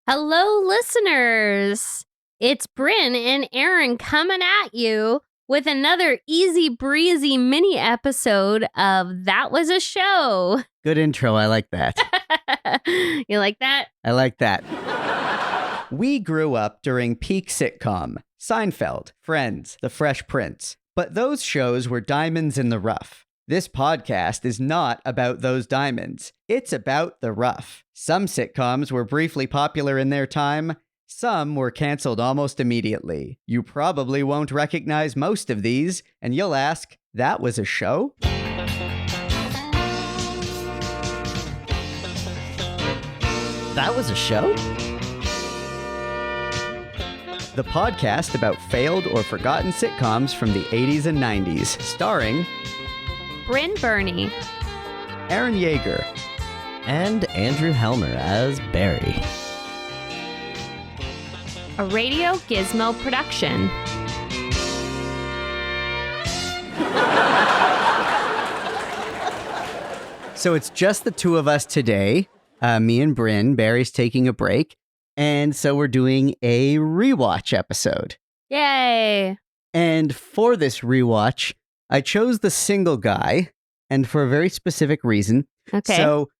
Hello, listeners. It's Brynn and Aaron coming at you with another easy breezy mini episode of That Was a Show. Good intro. I like that. You like that? I like that. We grew up during peak sitcom, Seinfeld, Friends, The Fresh Prince. But those shows were diamonds in the rough. This podcast is not about those diamonds. It's about the rough. Some sitcoms were briefly popular in their time. Some were canceled almost immediately. You probably won't recognize most of these, and you'll ask, that was a show? That was a show? The podcast about failed or forgotten sitcoms from the 80s and 90s, starring Brynn Burney, Aaron Yeager, And Andrew Helmer as Barry. a Radio Gizmo production. So it's just the two of us today, me and Brynn. Barry's taking a break, and so we're doing a rewatch episode. Yay. And for this rewatch, I chose The Single Guy, and for a very specific reason. Okay. So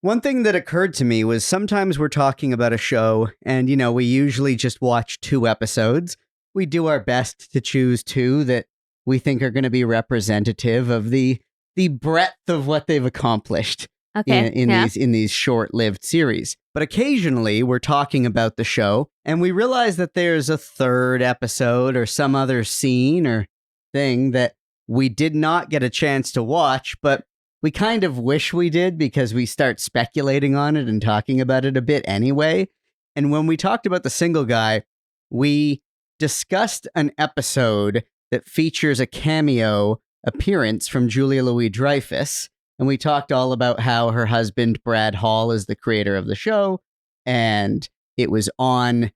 one thing that occurred to me was sometimes we're talking about a show, and, we usually just watch 2 episodes. We do our best to choose 2 that we think are going to be representative of the breadth of what they've accomplished in these short-lived series. But occasionally we're talking about the show, and we realize that there's a 3rd episode or some other scene or thing that we did not get a chance to watch, but we kind of wish we did because we start speculating on it and talking about it a bit anyway. And when we talked about The Single Guy, we discussed an episode that features a cameo appearance from Julia Louis-Dreyfus. And we talked all about how her husband, Brad Hall, is the creator of the show. And it was on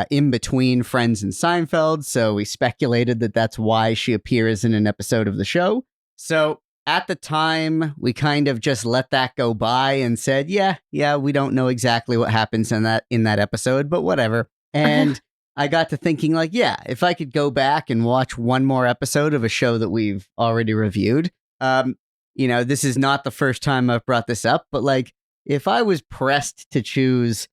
in between Friends and Seinfeld. So we speculated that that's why she appears in an episode of the show. So at the time, we kind of just let that go by and said, yeah, we don't know exactly what happens in that episode, but whatever. And I got to thinking if I could go back and watch one more episode of a show that we've already reviewed, this is not the first time I've brought this up, but if I was pressed to choose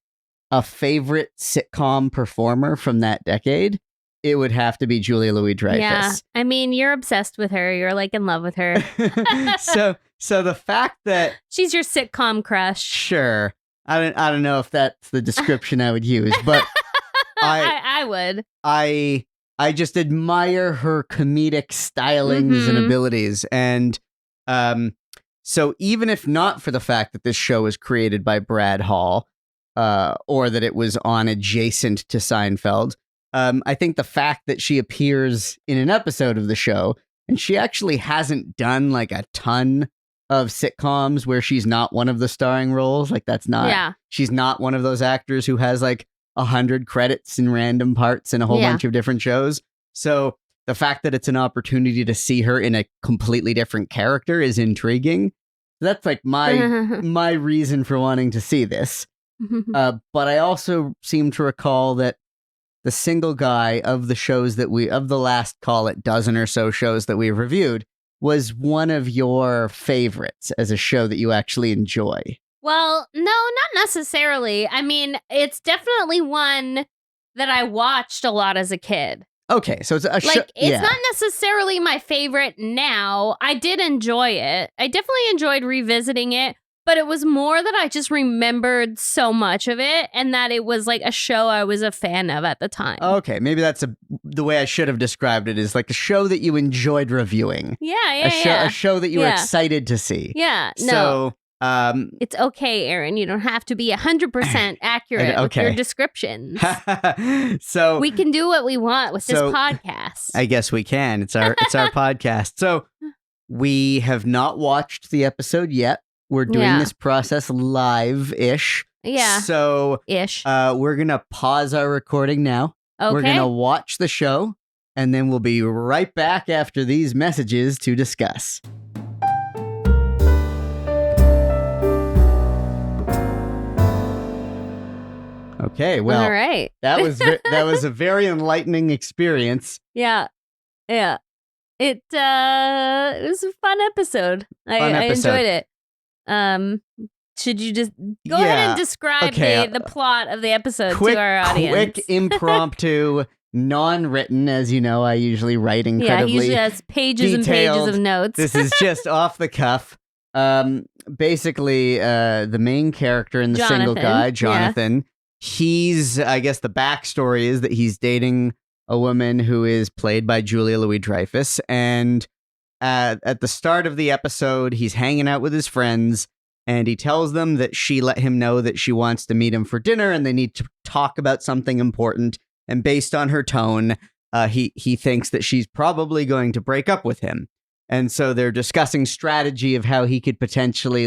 a favorite sitcom performer from that decade, it would have to be Julia Louis-Dreyfus. Yeah, I mean, you're obsessed with her. You're in love with her. So the fact that she's your sitcom crush. Sure, I don't know if that's the description I would use, but I would. I just admire her comedic stylings and abilities, and so even if not for the fact that this show was created by Brad Hall, or that it was on adjacent to Seinfeld, I think the fact that she appears in an episode of the show, and she actually hasn't done a ton of sitcoms where she's not one of the starring roles. She's not one of those actors who has 100 credits in random parts in a whole bunch of different shows. So the fact that it's an opportunity to see her in a completely different character is intriguing. That's my reason for wanting to see this. But I also seem to recall that The Single Guy of the shows that of the last, call it, dozen or so shows that we've reviewed, was one of your favorites as a show that you actually enjoy. Well, no, not necessarily. I mean, it's definitely one that I watched a lot as a kid. Okay, so it's a show. It's not necessarily my favorite now. I did enjoy it. I definitely enjoyed revisiting it, but it was more that I just remembered so much of it and that it was a show I was a fan of at the time. Okay, maybe that's the way I should have described it, is a show that you enjoyed reviewing. Yeah. A show that you were excited to see. Yeah, no. So, it's okay, Aaron. You don't have to be 100% accurate with your descriptions. So we can do what we want with this podcast. I guess we can. It's our podcast. So we have not watched the episode yet. We're doing this process live-ish. Yeah. So we're gonna pause our recording now. Okay. We're gonna watch the show, and then we'll be right back after these messages to discuss. Okay, well, all right. that was a very enlightening experience. Yeah. It was a fun episode. I enjoyed it. Should you just go ahead and describe the plot of the episode to our audience? Quick, impromptu, non-written, as you know, I usually write incredibly he usually has pages and pages of notes. This is just off the cuff. Basically, the main character and the single guy, Jonathan, he's, I guess the backstory is that he's dating a woman who is played by Julia Louis-Dreyfus, and at the start of the episode, he's hanging out with his friends, and he tells them that she let him know that she wants to meet him for dinner, and they need to talk about something important, and based on her tone, he thinks that she's probably going to break up with him. And so they're discussing strategy of how he could potentially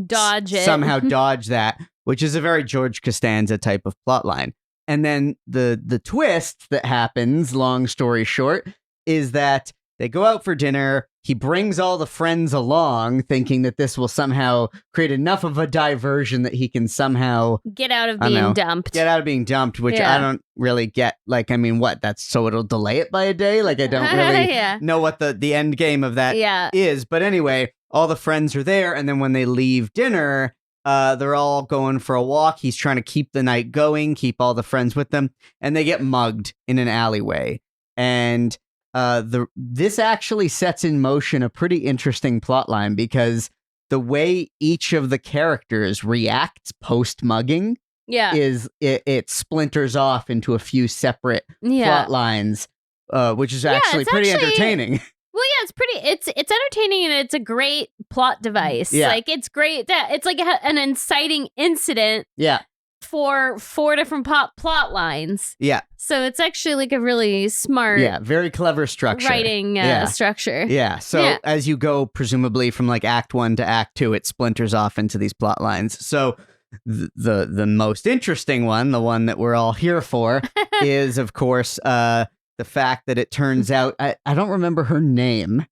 somehow dodge that, which is a very George Costanza type of plotline. And then the twist that happens, long story short, is that they go out for dinner. He brings all the friends along, thinking that this will somehow create enough of a diversion that he can somehow get out of being dumped. Get out of being dumped, which I don't really get. Like, I mean, what? That's so it'll delay it by a day? Like, I don't really know what the end game of that is. But anyway, all the friends are there, and then when they leave dinner, they're all going for a walk. He's trying to keep the night going, keep all the friends with them, and they get mugged in an alleyway. And this actually sets in motion a pretty interesting plotline, because the way each of the characters reacts post mugging is it splinters off into a few separate plot lines, which is actually pretty entertaining. Well, yeah, it's entertaining, and it's a great plot device. Yeah. Like, it's great that it's like an inciting incident. Yeah. For 4 different plot lines. Yeah. So it's actually like a really smart, very clever structure. Writing structure. Yeah. So as you go, presumably from like Act 1 to Act 2, it splinters off into these plot lines. So the most interesting one, the one that we're all here for, is of course the fact that it turns out I don't remember her name.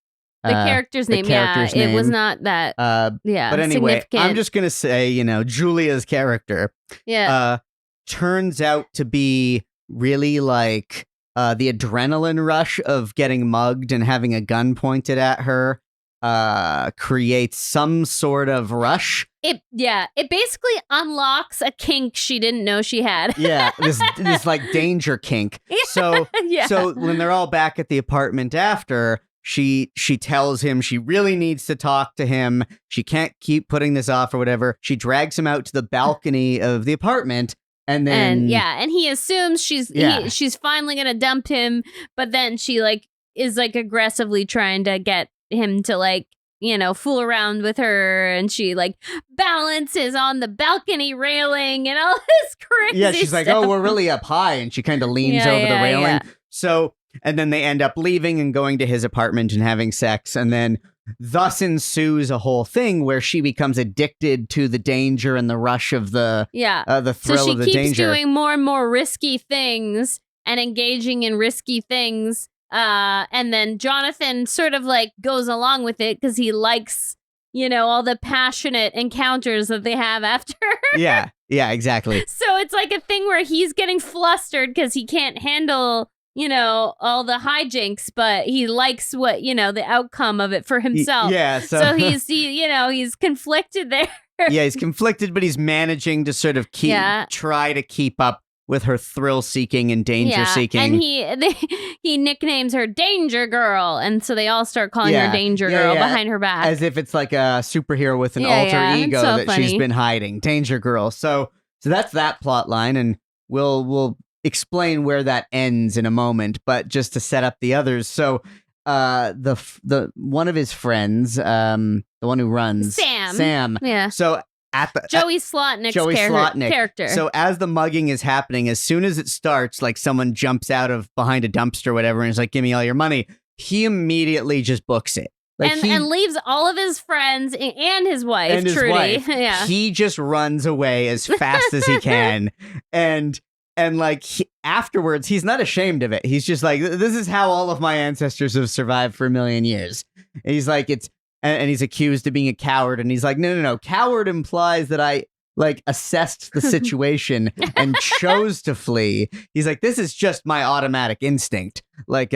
The character's name, it was not that, but anyway, I'm just gonna say, Julia's character, turns out to be really like the adrenaline rush of getting mugged and having a gun pointed at her creates some sort of rush. It basically unlocks a kink she didn't know she had. This like danger kink. So when they're all back at the apartment after, She tells him she really needs to talk to him. She can't keep putting this off or whatever. She drags him out to the balcony of the apartment, and then and he assumes she's finally gonna dump him, but then she is aggressively trying to get him to fool around with her, and she balances on the balcony railing and all this crazy Yeah, she's like, oh, we're really up high, and she kind of leans over the railing. Yeah. So. And then they end up leaving and going to his apartment and having sex. And then thus ensues a whole thing where she becomes addicted to the danger and the rush of the thrill of the danger. So she keeps doing more and more risky things and engaging in risky things. And then Jonathan sort of goes along with it because he likes, all the passionate encounters that they have after. Yeah, exactly. So it's like a thing where he's getting flustered because he can't handle all the hijinks, but he likes what, the outcome of it for himself. Yeah. So he's conflicted there. Yeah, he's conflicted, but he's managing to sort of try to keep up with her thrill seeking and danger seeking. And he nicknames her Danger Girl. And so they all start calling her Danger Girl behind her back. As if it's like a superhero with an alter ego that she's been hiding. Danger Girl. So that's that plot line, and we'll explain where that ends in a moment, but just to set up the others. So the one of his friends, the one who runs Sam. Yeah. So at the Joey Slotnick's character. So as the mugging is happening, as soon as it starts, someone jumps out of behind a dumpster or whatever and is like, give me all your money. He immediately just books it. And leaves all of his friends and his wife, Trudy. Yeah. He just runs away as fast as he can. And afterwards, he's not ashamed of it. He's just like, this is how all of my ancestors have survived for a million years. And he's like, and he's accused of being a coward. And he's like, no. Coward implies that like assessed the situation and chose to flee. He's like, this is just my automatic instinct. Like,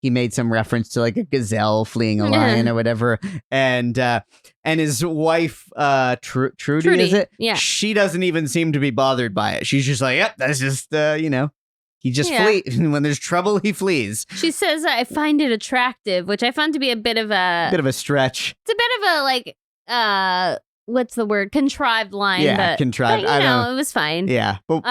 he made some reference to like a gazelle fleeing a lion or whatever. And his wife, Trudy, is it? Yeah. She doesn't even seem to be bothered by it. She's just like, yep, that's just, he just flees. When there's trouble, he flees. She says, I find it attractive, which I found to be a bit of a stretch. It's a bit of a like, what's the word? Contrived line. Yeah, but, contrived. But, it was fine. Yeah. But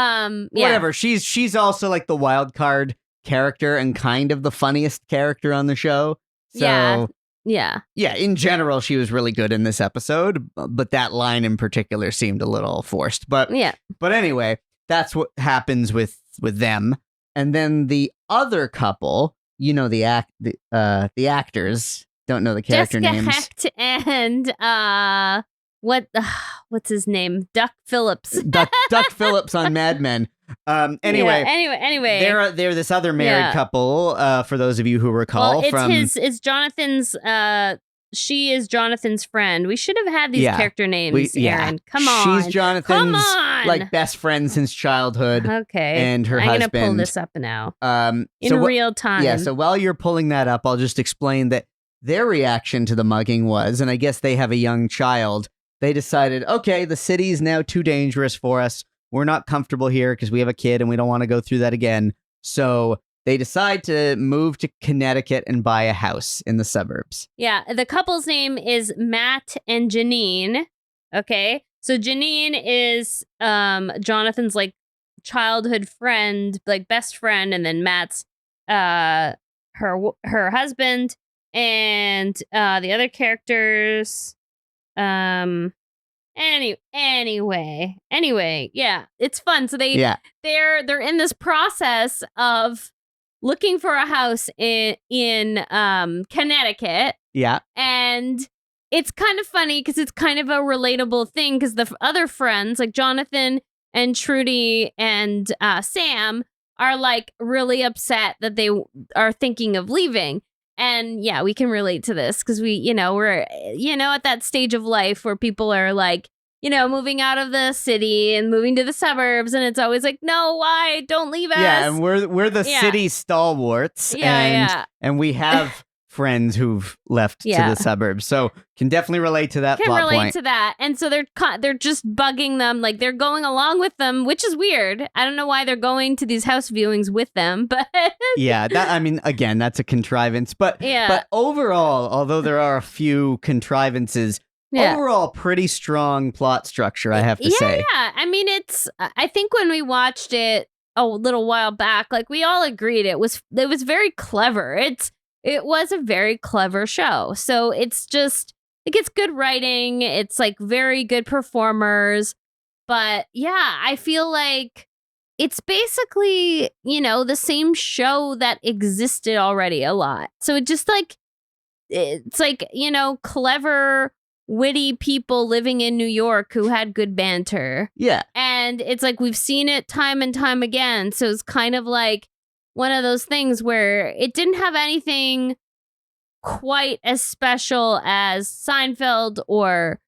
whatever. She's also like the wild card character and kind of the funniest character on the show. So yeah. In general, she was really good in this episode, but that line in particular seemed a little forced. But anyway, that's what happens with them. And then the other couple, the actors, don't know the character Jessica names. Hecht and what's his name? Duck Phillips. Duck Phillips on Mad Men. Anyway, they're this other married couple. For those of you who recall, it's Jonathan's. She is Jonathan's friend. We should have had these character names, Aaron. Come on. She's Jonathan's like best friend since childhood. Okay. And her husband. I'm going to pull this up now. In real time. Yeah, so while you're pulling that up, I'll just explain that their reaction to the mugging was, and I guess they have a young child, they decided, okay, the city is now too dangerous for us. We're not comfortable here because we have a kid and we don't want to go through that again. So they decide to move to Connecticut and buy a house in the suburbs. Yeah, the couple's name is Matt and Janine. Okay, so Janine is Jonathan's like childhood friend, like best friend, and then Matt's her husband, and the other characters. Anyway, yeah, it's fun. So they're in this process of looking for a house in Connecticut. Yeah. And it's kind of funny because it's kind of a relatable thing because the other friends like Jonathan and Trudy and Sam are like really upset that they are thinking of leaving. And yeah, we can relate to this because we're at that stage of life where people are like, moving out of the city and moving to the suburbs. And it's always like, no, why? Don't leave us. Yeah, and we're the city stalwarts. And we have friends who've left to the suburbs. So can definitely relate to that plot point. To that. And so they're just bugging them. Like they're going along with them, which is weird. I don't know why they're going to these house viewings with them, but yeah, again, that's a contrivance. But overall, although there are a few contrivances, overall pretty strong plot structure, I have to say. Yeah. I think when we watched it a little while back, like we all agreed it was very clever. It was a very clever show. So it's just like it's good writing. It's like very good performers. But yeah, I feel like it's basically, the same show that existed already a lot. So it just like, it's like, clever, witty people living in New York who had good banter. Yeah. And it's like we've seen it time and time again. So it's kind of like one of those things where it didn't have anything quite as special as Seinfeld or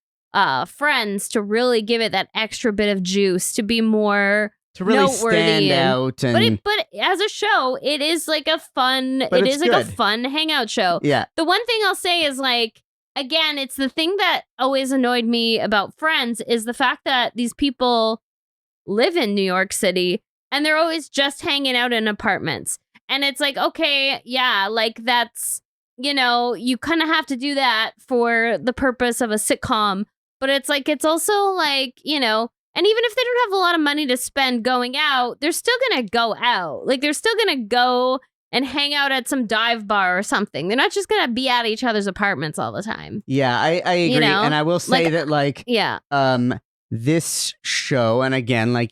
Friends to really give it that extra bit of juice to be more to really noteworthy stand out. And but as a show, it is like a fun. It is like a fun hangout show. Yeah. The one thing I'll say is like, again, it's the thing that always annoyed me about Friends is the fact that these people live in New York City and they're always just hanging out in apartments. And it's like, okay, yeah, like that's, you kind of have to do that for the purpose of a sitcom. But it's like, it's also like, and even if they don't have a lot of money to spend going out, they're still going to go out. Like they're still going to go and hang out at some dive bar or something. They're not just going to be at each other's apartments all the time. Yeah, I agree. And I will say that this show, and again,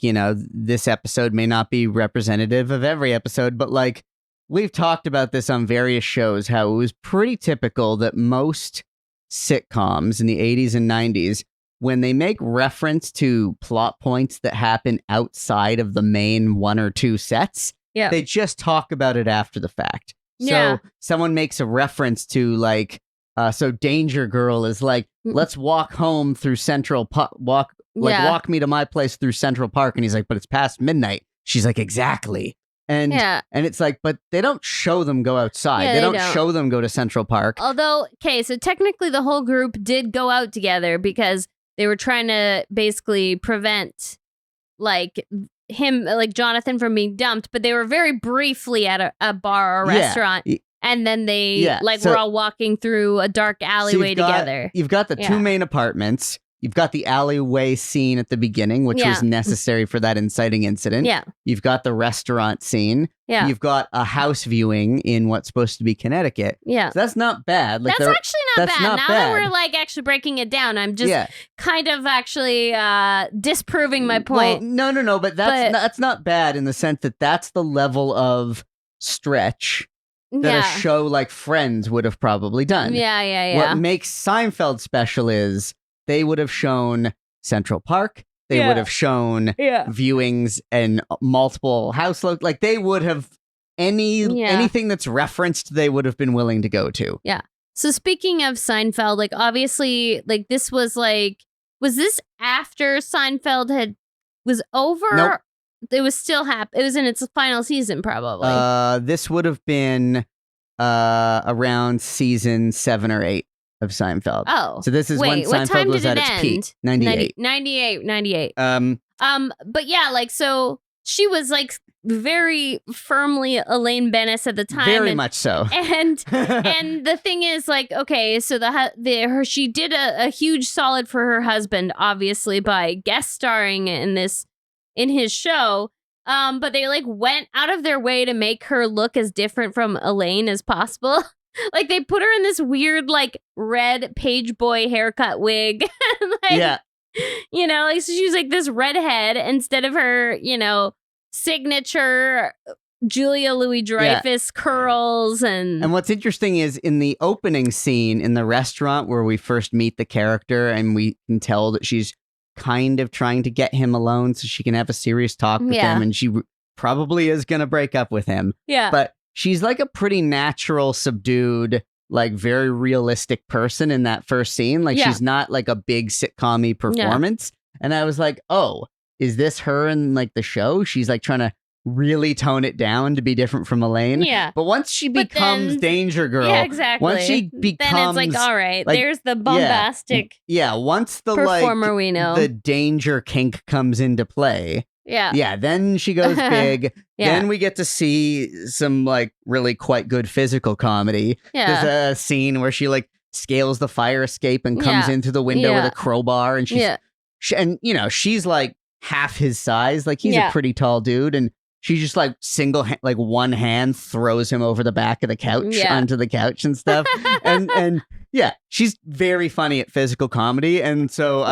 this episode may not be representative of every episode, but we've talked about this on various shows, how it was pretty typical that most sitcoms in the 80s and 90s, when they make reference to plot points that happen outside of the main one or two sets, they just talk about it after the fact. So someone makes a reference to so Danger Girl is like, let's walk home through like Yeah. walk me to my place through Central Park. And he's like, but it's past midnight. She's like, exactly. And it's like, but they don't show them go outside. Yeah, they they don't don't. show them go to Central Park. Although, okay, so technically the whole group did go out together because they were trying to basically prevent like him, like Jonathan, from being dumped, but they were very briefly at a bar or restaurant. And then they were all walking through a dark alleyway together. You've got the two main apartments. You've got the alleyway scene at the beginning, which was necessary for that inciting incident. Yeah. You've got the restaurant scene. Yeah. You've got a house viewing in what's supposed to be Connecticut. Yeah. So that's not bad. Like, that's actually not bad. Now bad. that we're like actually breaking it down, I'm just kind of actually disproving my point. Well, no, but that's not bad in the sense that that's the level of stretch that a show like Friends would have probably done. Yeah. What makes Seinfeld special is they would have shown Central Park. They would have shown viewings and multiple house like they would have anything that's referenced. They would have been willing to go to. Yeah. So speaking of Seinfeld, like obviously, like this was this after Seinfeld was over? Nope. It was still it was in its final season, probably. This would have been around season 7 or 8 of Seinfeld. Oh. So this is when Seinfeld was at its peak. 98. 98. But yeah, like so she was like very firmly Elaine Benes at the time. Very much so. And the thing is, like, okay, so she did a huge solid for her husband, obviously, by guest starring in his show. But they like went out of their way to make her look as different from Elaine as possible. Like they put her in this weird like red page boy haircut wig. Like, you know, like so she's like this redhead instead of her, you know, signature Julia Louis-Dreyfus curls. And what's interesting is in the opening scene in the restaurant where we first meet the character and we can tell that she's kind of trying to get him alone so she can have a serious talk with him, and she probably is going to break up with him. Yeah. But she's like a pretty natural, subdued, like very realistic person in that first scene. Like she's not like a big sitcom-y performance. And I was like, oh, is this her in like the show? She's like trying to really tone it down to be different from Elaine. Yeah. But once she becomes Danger Girl, exactly. once she becomes, then it's like, all right, like, there's the bombastic once the performer like we know. The danger kink comes into play. Yeah, then she goes big. Then we get to see some like really quite good physical comedy. There's a scene where she like scales the fire escape and comes into the window with a crowbar, and and you know, she's like half his size. Like he's a pretty tall dude, and she just like like one hand throws him over the back of the couch onto the couch and stuff. and she's very funny at physical comedy. And so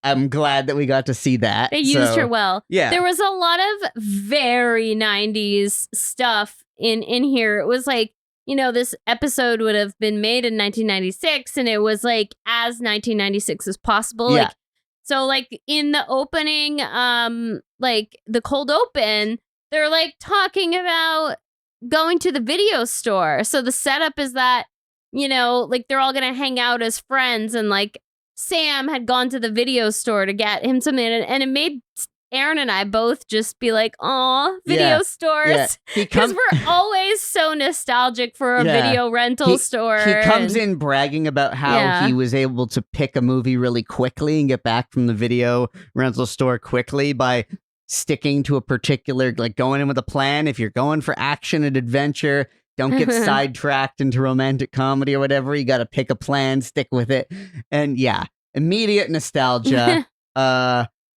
I'm glad that we got to see that. They used her well. Yeah. There was a lot of very 90s stuff in here. It was like, you know, this episode would have been made in 1996 and it was like as 1996 as possible. Yeah. Like, so like in the opening, like the cold open, they're like talking about going to the video store. So the setup is that, you know, like they're all going to hang out as friends. And like Sam had gone to the video store to get him something. And it made Aaron and I both just be like, aw, video stores. Because we're always so nostalgic for a video rental store. He comes in bragging about how he was able to pick a movie really quickly and get back from the video rental store quickly by sticking to a particular, like going in with a plan. If you're going for action and adventure, don't get sidetracked into romantic comedy or whatever. You got to pick a plan, stick with it. And immediate nostalgia.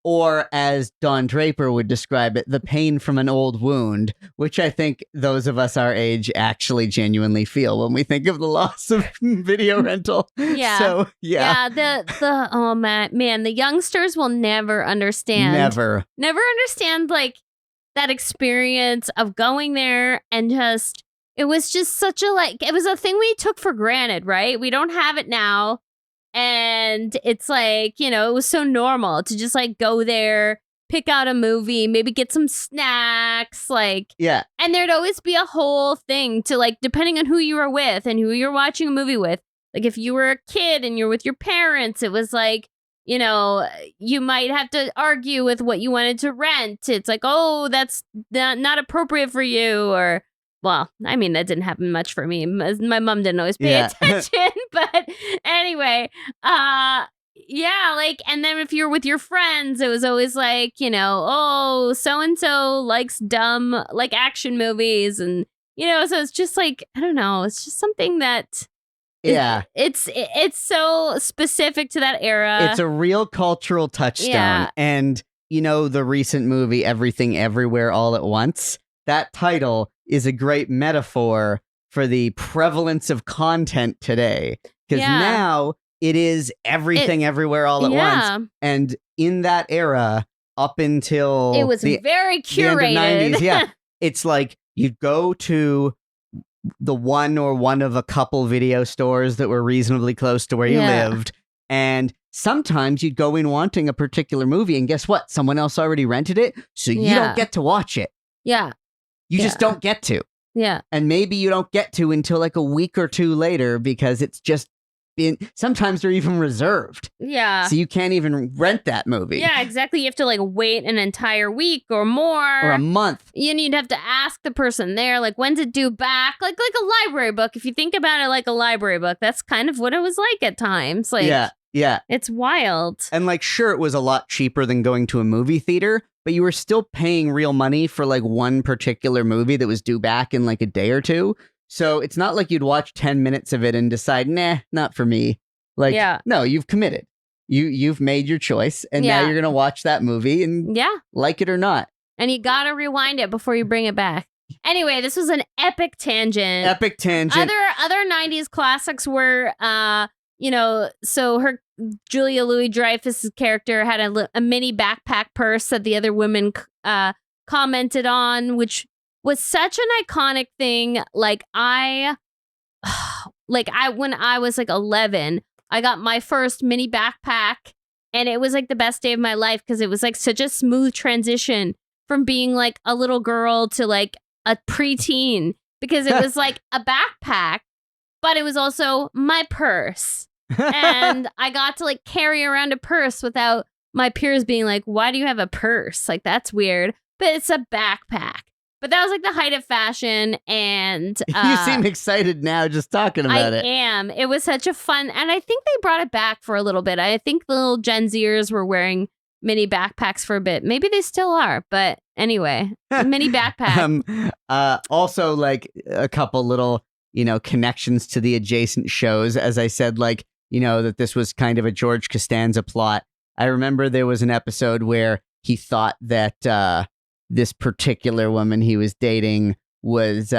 Or as Don Draper would describe it, the pain from an old wound, which I think those of us our age actually genuinely feel when we think of the loss of video rental. Yeah. So, the oh man, the youngsters will never understand. Never understand like that experience of going there and just, it was just such a like, it was a thing we took for granted, right? We don't have it now. And it's like, you know, it was so normal to just like go there, pick out a movie, maybe get some snacks, like, and there'd always be a whole thing to like, depending on who you were with and who you're watching a movie with. Like if you were a kid and you're with your parents, it was like, you know, you might have to argue with what you wanted to rent. It's like, oh, that's not appropriate for you. Or, well, I mean, that didn't happen much for me. My mom didn't always pay attention. But anyway, yeah, like, and then if you're with your friends, it was always like, you know, oh, so-and-so likes dumb, like, action movies. And, you know, so it's just like, I don't know, it's just something that... Yeah. It's so specific to that era. It's a real cultural touchstone. Yeah. And, you know, the recent movie, Everything Everywhere All at Once, that title is a great metaphor for the prevalence of content today. Because now it is everything everywhere all at once. And in that era, up until it was very curated. The end of 90s, it's like you'd go to the one of a couple video stores that were reasonably close to where you lived. And sometimes you'd go in wanting a particular movie, and guess what? Someone else already rented it, so you don't get to watch it. Yeah. You just don't get to. Yeah. And maybe you don't get to until like a week or two later because it's just been, sometimes they're even reserved. Yeah. So you can't even rent that movie. Yeah, exactly. You have to like wait an entire week or more. Or a month. You'd have to ask the person there, like, when's it due back? Like a library book. If you think about it like a library book, that's kind of what it was like at times. Like, yeah. It's wild. And like, sure, it was a lot cheaper than going to a movie theater, but you were still paying real money for like one particular movie that was due back in like a day or two. So it's not like you'd watch 10 minutes of it and decide, nah, not for me. Like, no, you've committed. You've made your choice, and now you're going to watch that movie and like it or not. And you got to rewind it before you bring it back. Anyway, this was an epic tangent. Other 90s classics were, you know, so Julia Louis-Dreyfus' character had a mini backpack purse that the other women commented on, which was such an iconic thing. Like when I was like 11, I got my first mini backpack, and it was like the best day of my life because it was like such a smooth transition from being like a little girl to like a preteen, because it was like a backpack, but it was also my purse. And I got to like carry around a purse without my peers being like, why do you have a purse? Like, that's weird. But it's a backpack. But that was like the height of fashion, and you seem excited now just talking about it. I am. It was such a fun, and I think they brought it back for a little bit. I think the little Gen Zers were wearing mini backpacks for a bit. Maybe they still are, but anyway, mini backpack. Also, like a couple little, you know, connections to the adjacent shows. As I said, like, you know, that this was kind of a George Costanza plot. I remember there was an episode where he thought that this particular woman he was dating was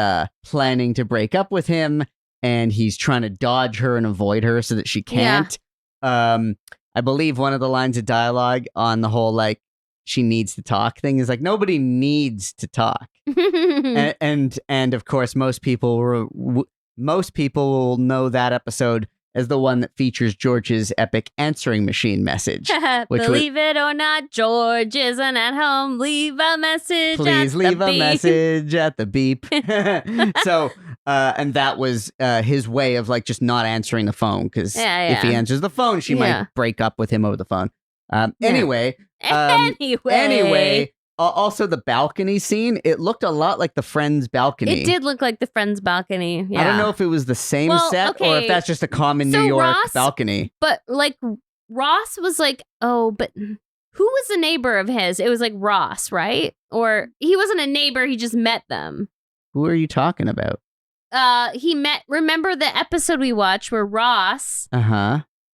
planning to break up with him, and he's trying to dodge her and avoid her so that she can't. I believe one of the lines of dialogue on the whole, like, she needs to talk thing is like, nobody needs to talk. and of course, most people will know that episode as the one that features George's epic answering machine message. Believe it or not, George isn't at home. Leave a message. Please leave a message at the beep. So, and that was his way of like just not answering the phone, because if he answers the phone, she might break up with him over the phone. Anyway. Also, the balcony scene, it looked a lot like the Friends balcony. It did look like the Friends balcony. Yeah. I don't know if it was the same set or if that's just a common New York balcony. But like Ross was like, oh, but who was the neighbor of his? It was like Ross, right? Or he wasn't a neighbor, he just met them. Who are you talking about? Remember the episode we watched where Ross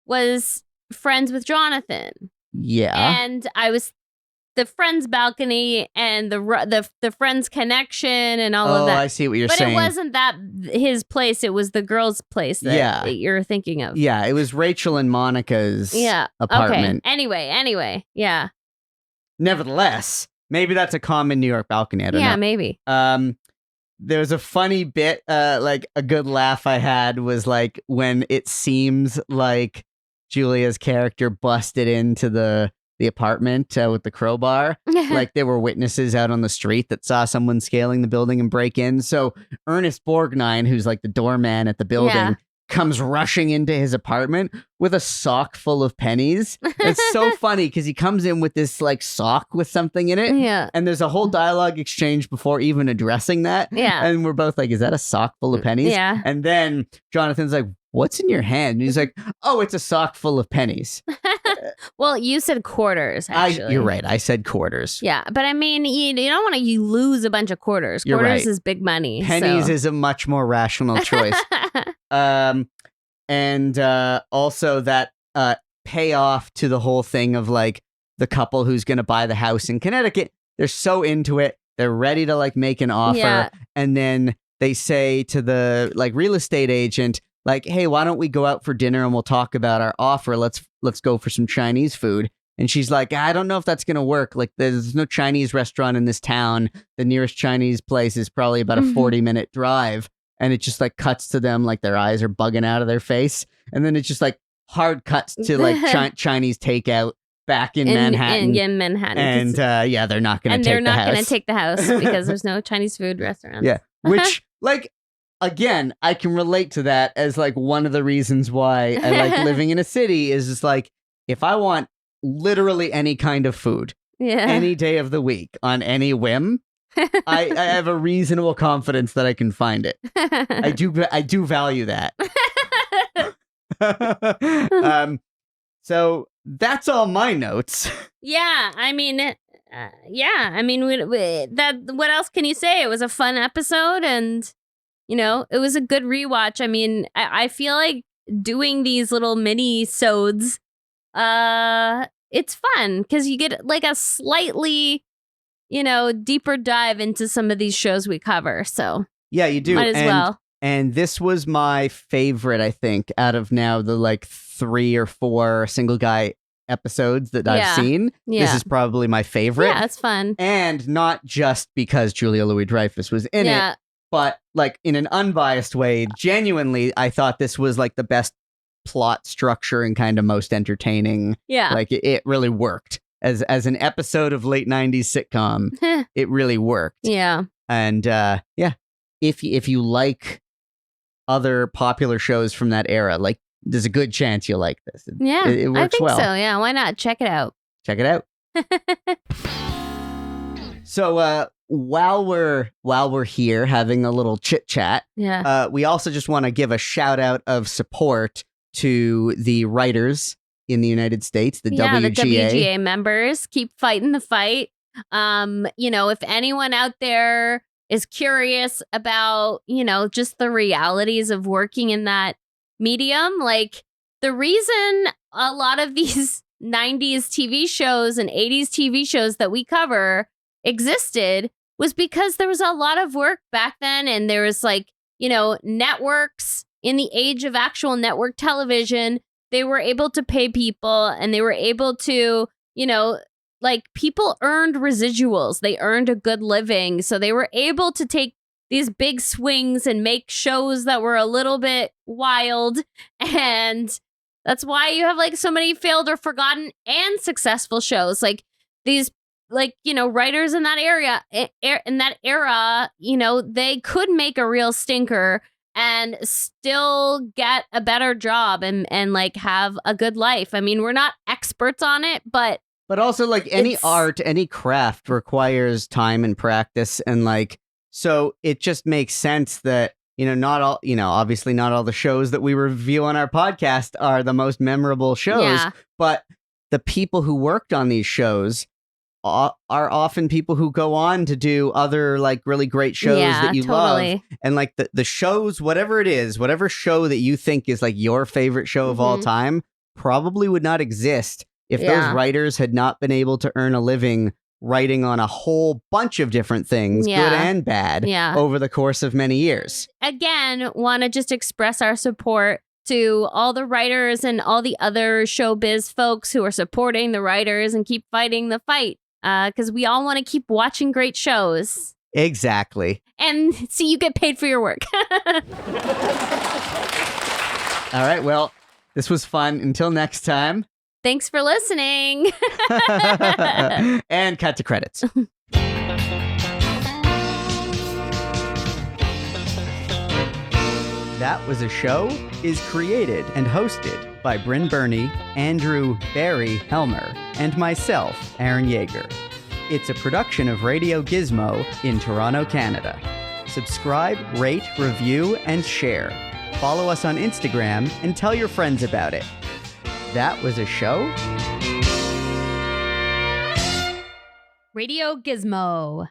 was friends with Jonathan? Yeah. And I was the Friends balcony and the Friends connection and all of that. Oh, I see what you're saying. But it wasn't that his place. It was the girl's place that you're thinking of. Yeah, it was Rachel and Monica's apartment. Okay. Anyway. Yeah. Nevertheless, maybe that's a common New York balcony. I don't know. Yeah, maybe. There's a funny bit, like a good laugh I had was like when it seems like Julia's character busted into the apartment with the crowbar. Like there were witnesses out on the street that saw someone scaling the building and break in. So Ernest Borgnine, who's like the doorman at the building, comes rushing into his apartment with a sock full of pennies. It's so funny because he comes in with this like sock with something in it. Yeah. And there's a whole dialogue exchange before even addressing that. Yeah. And we're both like, is that a sock full of pennies? Yeah. And then Jonathan's like, what's in your hand? And he's like, oh, it's a sock full of pennies. Well, you said quarters, actually. You're right. I said quarters. Yeah, but I mean, you don't want to lose a bunch of quarters. You're Quarters right. is big money. Pennies so. is a much more rational choice. And also that payoff to the whole thing of like the couple who's going to buy the house in Connecticut. They're so into it. They're ready to like make an offer. Yeah. And then they say to the like real estate agent, like, hey, why don't we go out for dinner and we'll talk about our offer? Let's go for some Chinese food. And she's like, I don't know if that's going to work. Like, there's no Chinese restaurant in this town. The nearest Chinese place is probably about a 40-minute drive. And it just like cuts to them like their eyes are bugging out of their face. And then it just like hard cuts to like Chinese takeout back in Manhattan. In Manhattan. And yeah, they're not going to take the house. And they're not going to take the house because there's no Chinese food restaurants. Yeah, which like... Again, I can relate to that as like one of the reasons why I like living in a city is just like if I want literally any kind of food any day of the week on any whim, I have a reasonable confidence that I can find it. I do value that. So that's all my notes. Yeah, I mean, that. What else can you say? It was a fun episode and. You know, it was a good rewatch. I mean, I feel like doing these little mini-sodes, it's fun because you get like a slightly, deeper dive into some of these shows we cover. So yeah, you do. Might as well. And this was my favorite, I think, out of now the like 3 or 4 single guy episodes that I've seen. Yeah. This is probably my favorite. Yeah, it's fun. And not just because Julia Louis-Dreyfus was in it. But like in an unbiased way, genuinely, I thought this was like the best plot structure and kind of most entertaining. Yeah. Like it really worked as an episode of late 90s sitcom. It really worked. Yeah. And if you like other popular shows from that era, like there's a good chance you'll like this. It works I think well. so. Yeah. Why not? Check it out. Check it out. So while we're here having a little chit chat, we also just want to give a shout out of support to the writers in the United States, the WGA. The WGA members. Keep fighting the fight. If anyone out there is curious about, just the realities of working in that medium, like the reason a lot of these 90s TV shows and 80s TV shows that we cover existed was because there was a lot of work back then, and there was networks in the age of actual network television. They were able to pay people, and they were able to, people earned residuals. They earned a good living, so they were able to take these big swings and make shows that were a little bit wild. And that's why you have so many failed or forgotten and successful shows. Like these writers in that era, they could make a real stinker and still get a better job and have a good life. I mean, we're not experts on it, but also any art, any craft requires time and practice. And so it just makes sense that, not all, obviously not all the shows that we review on our podcast are the most memorable shows, but the people who worked on these shows are often people who go on to do other really great shows that you love. And the shows, whatever it is, whatever show that you think is your favorite show of all time probably would not exist if those writers had not been able to earn a living writing on a whole bunch of different things, good and bad, over the course of many years. Again, want to just express our support to all the writers and all the other showbiz folks who are supporting the writers and keep fighting the fight. Because we all want to keep watching great shows. Exactly. And see, you get paid for your work. All right. Well, this was fun. Until next time. Thanks for listening. And cut to credits. That Was a Show is created and hosted by Brynn Burney, Andrew Barry Helmer, and myself, Aaron Yeager. It's a production of Radio Gizmo in Toronto, Canada. Subscribe, rate, review, and share. Follow us on Instagram and tell your friends about it. That Was a Show? Radio Gizmo.